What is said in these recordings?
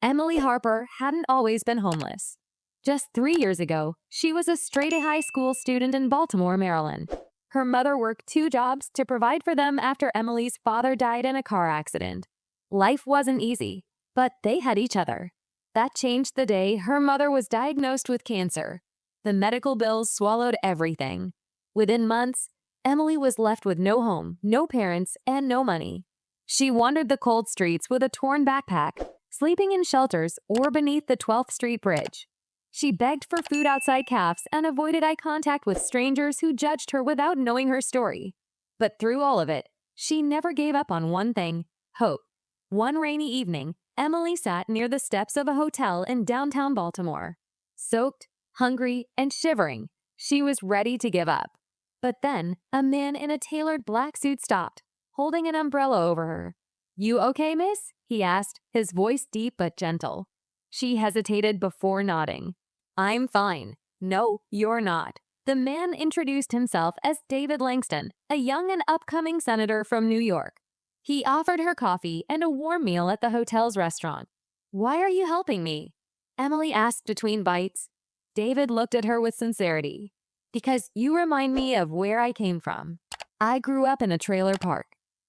Emily Harper hadn't always been homeless. Just 3 years ago, she was a straight-A high school student in Baltimore, Maryland. Her mother worked two jobs to provide for them after Emily's father died in a car accident. Life wasn't easy, but they had each other. That changed the day her mother was diagnosed with cancer. The medical bills swallowed everything. Within months, Emily was left with no home, no parents, and no money. She wandered the cold streets with a torn backpack, sleeping in shelters or beneath the 12th Street Bridge. She begged for food outside cafes and avoided eye contact with strangers who judged her without knowing her story. But through all of it, she never gave up on one thing: hope. One rainy evening, Emily sat near the steps of a hotel in downtown Baltimore. Soaked, hungry, and shivering, she was ready to give up. But then, a man in a tailored black suit stopped, holding an umbrella over her. "You okay, miss?" he asked, his voice deep but gentle. She hesitated before nodding. "I'm fine." "No, you're not." The man introduced himself as David Langston, a young and upcoming senator from New York. He offered her coffee and a warm meal at the hotel's restaurant. "Why are you helping me?" Emily asked between bites. David looked at her with sincerity. "Because you remind me of where I came from. I grew up in a trailer park.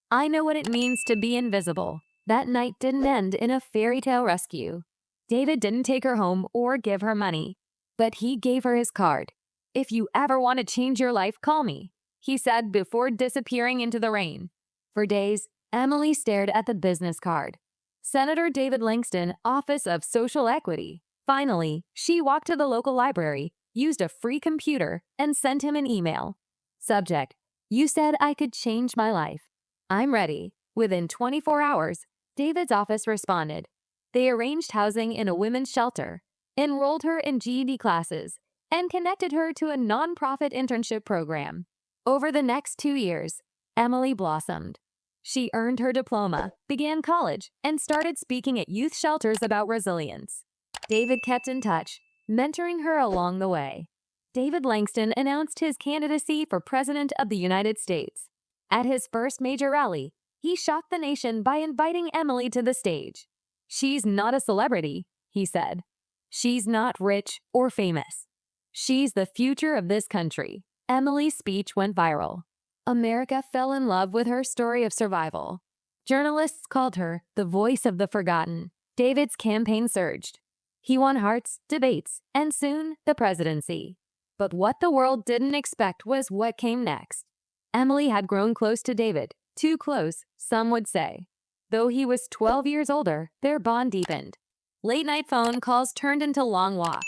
I know what it means to be invisible." That night didn't end in a fairy tale rescue. David didn't take her home or give her money, but he gave her his card. "If you ever want to change your life, call me," he said before disappearing into the rain. For days, Emily stared at the business card. Senator David Langston, Office of Social Equity. Finally, she walked to the local library, used a free computer, and sent him an email. Subject: "You said I could change my life. I'm ready." Within 24 hours, David's office responded. They arranged housing in a women's shelter, enrolled her in GED classes, and connected her to a nonprofit internship program. Over the next 2 years, Emily blossomed. She earned her diploma, began college, and started speaking at youth shelters about resilience. David kept in touch, mentoring her along the way. David Langston announced his candidacy for President of the United States. At his first major rally, he shocked the nation by inviting Emily to the stage. "She's not a celebrity," he said. "She's not rich or famous. She's the future of this country." Emily's speech went viral. America fell in love with her story of survival. Journalists called her the voice of the forgotten. David's campaign surged. He won hearts, debates, and soon the presidency. But what the world didn't expect was what came next. Emily had grown close to David, too close, some would say. Though he was 12 years older, their bond deepened. Late-night phone calls turned into long walks.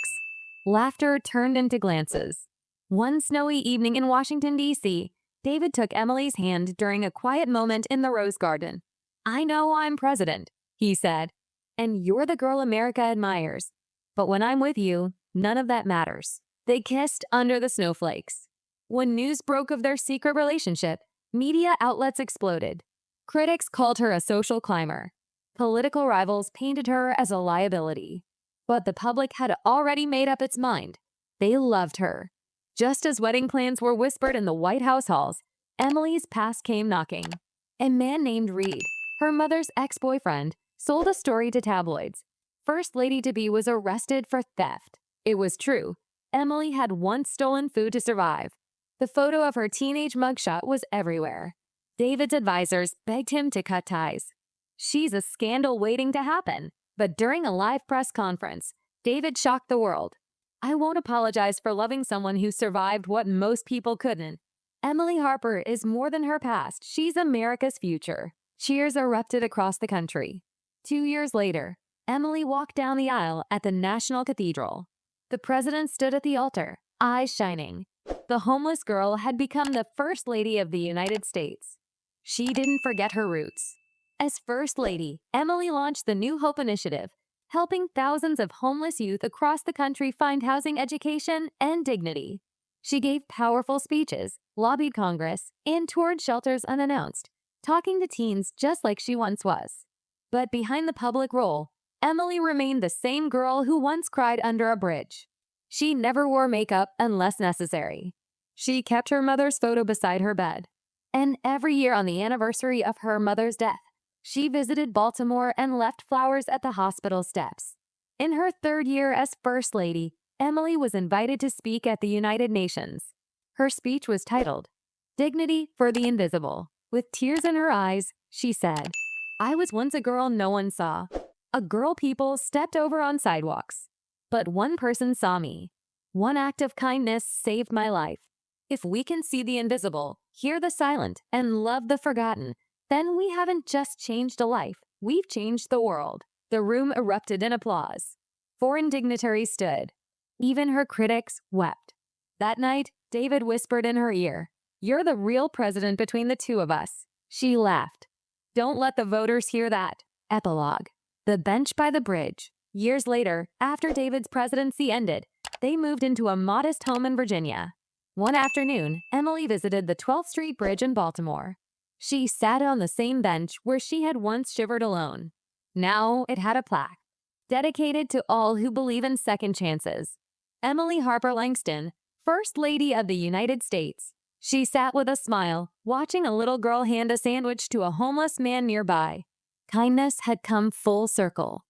Laughter turned into glances. One snowy evening in Washington, D.C., David took Emily's hand during a quiet moment in the Rose Garden. "I know I'm president," he said, "and you're the girl America admires. But when I'm with you, none of that matters." They kissed under the snowflakes. When news broke of their secret relationship, media outlets exploded. Critics called her a social climber. Political rivals painted her as a liability. But the public had already made up its mind. They loved her. Just as wedding plans were whispered in the White House halls, Emily's past came knocking. A man named Reed, her mother's ex-boyfriend, sold a story to tabloids. First Lady-to-be was arrested for theft. It was true. Emily had once stolen food to survive. The photo of her teenage mugshot was everywhere. David's advisors begged him to cut ties. "She's a scandal waiting to happen." But during a live press conference, David shocked the world. "I won't apologize for loving someone who survived what most people couldn't. Emily Harper is more than her past. She's America's future." Cheers erupted across the country. 2 years later, Emily walked down the aisle at the National Cathedral. The president stood at the altar, eyes shining. The homeless girl had become the First Lady of the United States. She didn't forget her roots. As First Lady, Emily launched the New Hope Initiative, helping thousands of homeless youth across the country find housing, education, and dignity. She gave powerful speeches, lobbied Congress, and toured shelters unannounced, talking to teens just like she once was. But behind the public role, Emily remained the same girl who once cried under a bridge. She never wore makeup unless necessary. She kept her mother's photo beside her bed. And every year on the anniversary of her mother's death, She visited Baltimore and left flowers at the hospital steps. In her third year as First Lady, Emily was invited to speak at the United Nations. Her speech was titled, "Dignity for the Invisible." With tears in her eyes, she said, "I was once a girl no one saw. A girl people stepped over on sidewalks. But one person saw me. One act of kindness saved my life. If we can see the invisible, hear the silent, and love the forgotten, then we haven't just changed a life, we've changed the world." The room erupted in applause. Foreign dignitaries stood. Even her critics wept. That night, David whispered in her ear, "You're the real president between the two of us." She laughed. Don't let the voters hear that. Epilogue. The bench by the bridge. Years later, after David's presidency ended, they moved into a modest home in Virginia. One afternoon, Emily visited the 12th Street Bridge in Baltimore. She sat on the same bench where she had once shivered alone. Now it had a plaque, dedicated to all who believe in second chances. Emily Harper Langston, First Lady of the United States. She sat with a smile, watching a little girl hand a sandwich to a homeless man nearby. Kindness had come full circle.